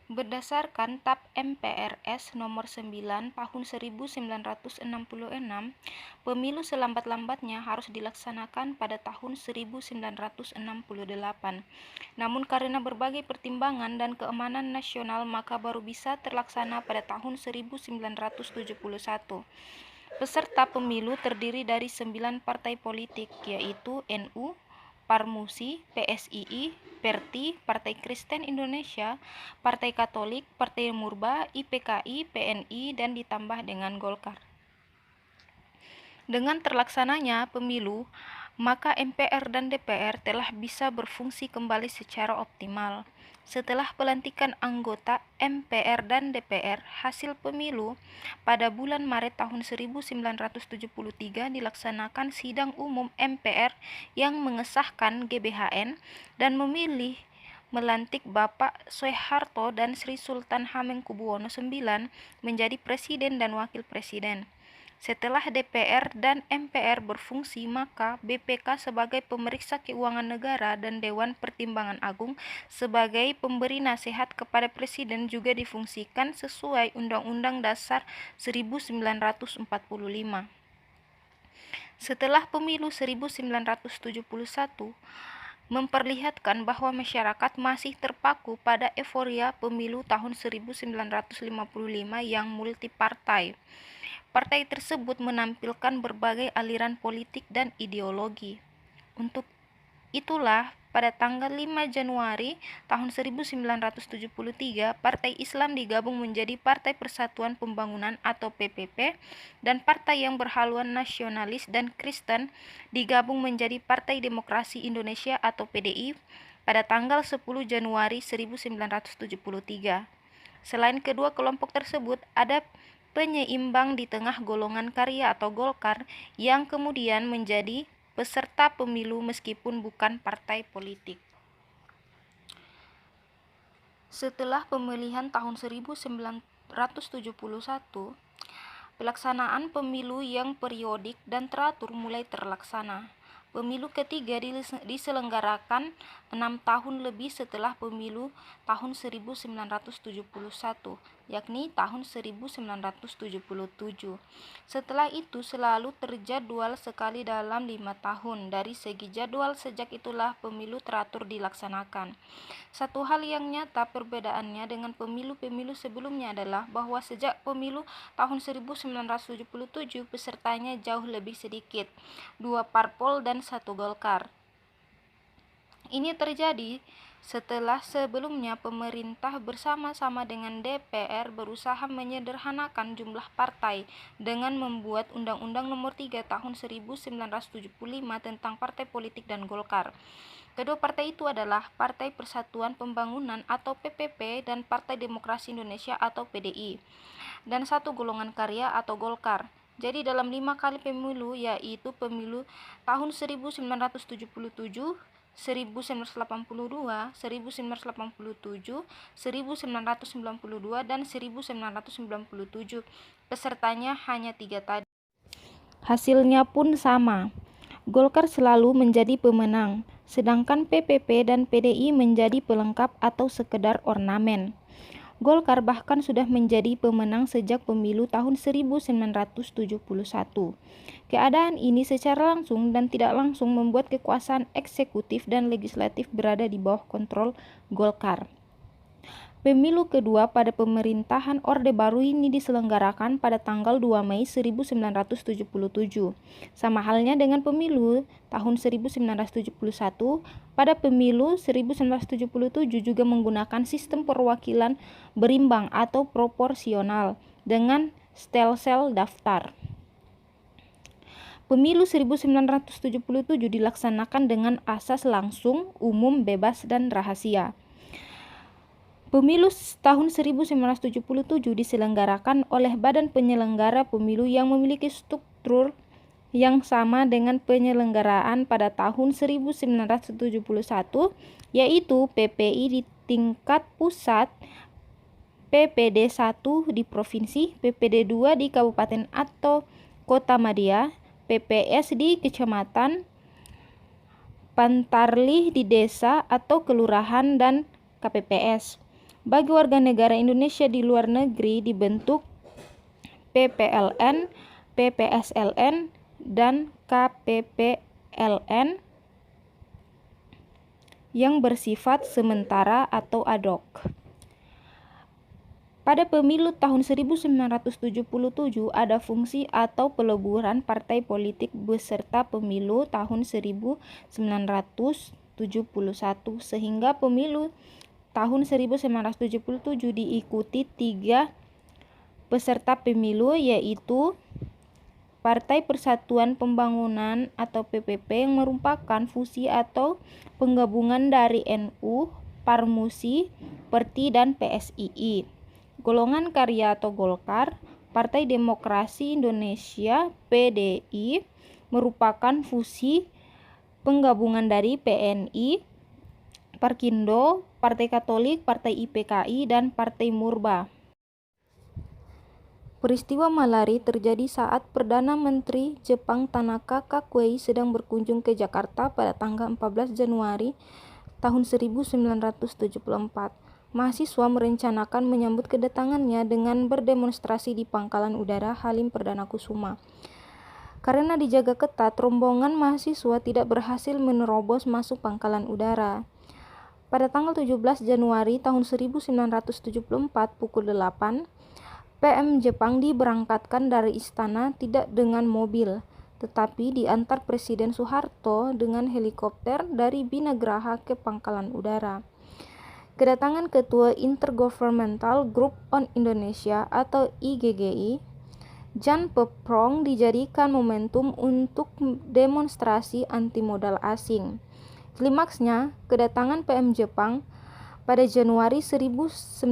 Berdasarkan TAP MPRS nomor 9 tahun 1966, pemilu selambat-lambatnya harus dilaksanakan pada tahun 1968. Namun karena berbagai pertimbangan dan keamanan nasional maka baru bisa terlaksana pada tahun 1971. Peserta pemilu terdiri dari 9 partai politik, yaitu NU, Parmusi, PSII, Perti, Partai Kristen Indonesia, Partai Katolik, Partai Murba, IPKI, PNI, dan ditambah dengan Golkar. Dengan terlaksananya pemilu, maka MPR dan DPR telah bisa berfungsi kembali secara optimal. Setelah pelantikan anggota MPR dan DPR, hasil pemilu pada bulan Maret tahun 1973 dilaksanakan sidang umum MPR yang mengesahkan GBHN dan memilih melantik Bapak Soeharto dan Sri Sultan Hamengkubuwono IX menjadi presiden dan wakil presiden. Setelah DPR dan MPR berfungsi, maka BPK sebagai pemeriksa keuangan negara dan Dewan Pertimbangan Agung sebagai pemberi nasihat kepada Presiden juga difungsikan sesuai Undang-Undang Dasar 1945. Setelah pemilu 1971, memperlihatkan bahwa masyarakat masih terpaku pada euforia pemilu tahun 1955 yang multipartai. Partai tersebut menampilkan berbagai aliran politik dan ideologi. Untuk itulah, pada tanggal 5 Januari tahun 1973, Partai Islam digabung menjadi Partai Persatuan Pembangunan atau PPP, dan partai yang berhaluan nasionalis dan Kristen digabung menjadi Partai Demokrasi Indonesia atau PDI pada tanggal 10 Januari 1973. Selain kedua kelompok tersebut, ada penyeimbang di tengah golongan karya atau Golkar yang kemudian menjadi peserta pemilu meskipun bukan partai politik. Setelah pemilihan tahun 1971, pelaksanaan pemilu yang periodik dan teratur mulai terlaksana. Pemilu ketiga diselenggarakan 6 tahun lebih setelah pemilu tahun 1971, yakni tahun 1977. Setelah itu selalu terjadwal sekali dalam 5 tahun. Dari segi jadwal, sejak itulah pemilu teratur dilaksanakan. Satu hal yang nyata perbedaannya dengan pemilu-pemilu sebelumnya adalah bahwa sejak pemilu tahun 1977 pesertanya jauh lebih sedikit, 2 parpol dan 1 Golkar. Ini terjadi setelah sebelumnya pemerintah bersama-sama dengan DPR berusaha menyederhanakan jumlah partai dengan membuat Undang-Undang Nomor 3 Tahun 1975 tentang partai politik dan Golkar. Kedua partai itu adalah Partai Persatuan Pembangunan atau PPP dan Partai Demokrasi Indonesia atau PDI, dan 1 golongan karya atau Golkar. Jadi dalam 5 kali pemilu, yaitu pemilu tahun 1977, 1982, 1987, 1992, dan 1997. Pesertanya hanya 3 tadi. Hasilnya pun sama. Golkar selalu menjadi pemenang, sedangkan PPP dan PDI menjadi pelengkap atau sekedar ornamen. Golkar bahkan sudah menjadi pemenang sejak pemilu tahun 1971. Keadaan ini secara langsung dan tidak langsung membuat kekuasaan eksekutif dan legislatif berada di bawah kontrol Golkar. Pemilu kedua pada pemerintahan Orde Baru ini diselenggarakan pada tanggal 2 Mei 1977. Sama halnya dengan pemilu tahun 1971, pada pemilu 1977 juga menggunakan sistem perwakilan berimbang atau proporsional dengan stelsel daftar. Pemilu 1977 dilaksanakan dengan asas langsung, umum, bebas, dan rahasia. Pemilu tahun 1977 diselenggarakan oleh Badan Penyelenggara Pemilu yang memiliki struktur yang sama dengan penyelenggaraan pada tahun 1971, yaitu PPI di tingkat pusat, PPD 1 di provinsi, PPD 2 di kabupaten atau kota madya, PPS di kecamatan, Pantarlih di desa atau kelurahan, dan KPPS. bagi warga negara Indonesia di luar negeri dibentuk PPLN, PPSLN, dan KPPLN yang bersifat sementara atau ad hoc. Pada pemilu tahun 1977 ada fungsi atau peleburan partai politik beserta pemilu tahun 1971 sehingga pemilu tahun 1977 diikuti 3 peserta pemilu, yaitu Partai Persatuan Pembangunan atau PPP yang merupakan fusi atau penggabungan dari NU, Parmusi, Perti, dan PSII. Golongan Karya atau Golkar, Partai Demokrasi Indonesia PDI merupakan fusi penggabungan dari PNI, Parkindo, Partai Katolik, Partai IPKI, dan Partai Murba. Peristiwa Malari terjadi saat Perdana Menteri Jepang Tanaka Kakuei sedang berkunjung ke Jakarta pada tanggal 14 Januari tahun 1974. Mahasiswa merencanakan menyambut kedatangannya dengan berdemonstrasi di Pangkalan Udara Halim Perdana Kusuma. Karena dijaga ketat, rombongan mahasiswa tidak berhasil menerobos masuk Pangkalan Udara. Pada tanggal 17 Januari tahun 1974 pukul 8, PM Jepang diberangkatkan dari istana tidak dengan mobil, tetapi diantar Presiden Soeharto dengan helikopter dari Binagraha ke Pangkalan Udara. Kedatangan Ketua Intergovernmental Group on Indonesia atau IGGI, Jan Peprong, dijadikan momentum untuk demonstrasi anti modal asing. Klimaksnya, kedatangan PM Jepang pada Januari 1974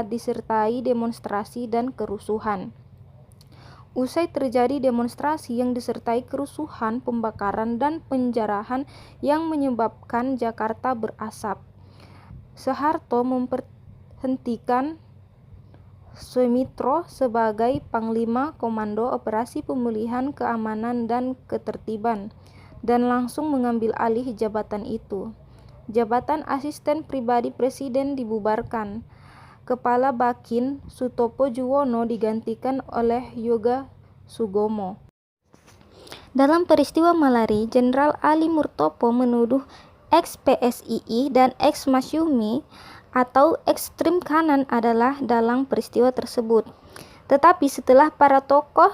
disertai demonstrasi dan kerusuhan. Usai terjadi demonstrasi yang disertai kerusuhan, pembakaran, dan penjarahan yang menyebabkan Jakarta berasap, Soeharto memberhentikan Sumitro sebagai Panglima Komando Operasi Pemulihan Keamanan dan Ketertiban dan langsung mengambil alih jabatan itu. Jabatan Asisten Pribadi Presiden dibubarkan. Kepala Bakin Sutopo Juwono digantikan oleh Yoga Sugomo. Dalam peristiwa Malari, Jenderal Ali Murtopo menuduh ex-PSII dan ex-Masyumi atau ekstrem kanan adalah dalam peristiwa tersebut. Tetapi setelah para tokoh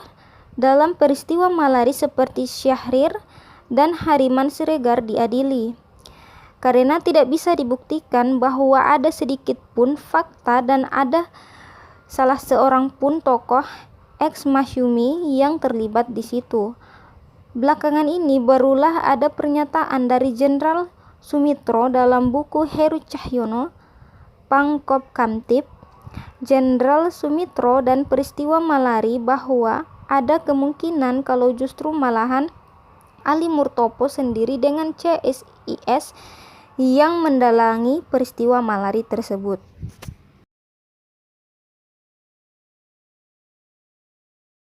dalam peristiwa Malari seperti Syahrir dan Hariman Siregar diadili, karena tidak bisa dibuktikan bahwa ada sedikit pun fakta dan ada salah seorang pun tokoh ex-Masyumi yang terlibat di situ. Belakangan ini barulah ada pernyataan dari Jenderal Sumitro dalam buku Heru Cahyono, Pangkop Kamtib, Jenderal Sumitro dan peristiwa Malari bahwa ada kemungkinan kalau justru malahan Ali Murtopo sendiri dengan CSIS yang mendalangi peristiwa Malari tersebut.